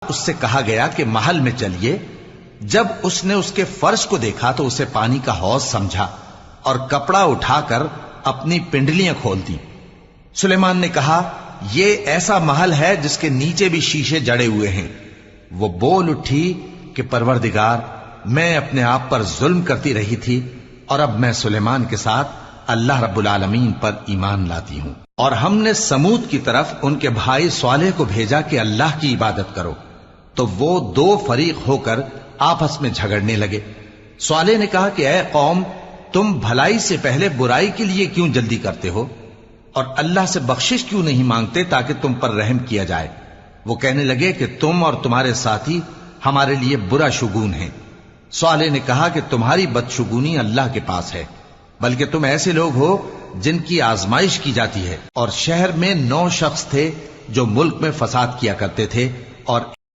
اس سے کہا گیا کہ محل میں چلیے۔ جب اس نے اس کے فرش کو دیکھا تو اسے پانی کا حوض سمجھا اور کپڑا اٹھا کر اپنی پنڈلیاں کھول دی۔ سلیمان نے کہا یہ ایسا محل ہے جس کے نیچے بھی شیشے جڑے ہوئے ہیں۔ وہ بول اٹھی کہ پروردگار، میں اپنے آپ پر ظلم کرتی رہی تھی اور اب میں سلیمان کے ساتھ اللہ رب العالمین پر ایمان لاتی ہوں۔ اور ہم نے سمود کی طرف ان کے بھائی صالح کو بھیجا کہ اللہ کی عبادت کرو، تو وہ دو فریق ہو کر آپس میں جھگڑنے لگے۔ صالح نے کہا کہ اے قوم، تم بھلائی سے پہلے برائی کے لیے کیوں جلدی کرتے ہو اور اللہ سے بخشش کیوں نہیں مانگتے تاکہ تم پر رحم کیا جائے؟ وہ کہنے لگے کہ تم اور تمہارے ساتھی ہمارے لیے برا شگون ہیں۔ صالح نے کہا کہ تمہاری بدشگونی اللہ کے پاس ہے، بلکہ تم ایسے لوگ ہو جن کی آزمائش کی جاتی ہے۔ اور شہر میں 9 شخص تھے جو ملک میں فساد کیا کرتے تھے اور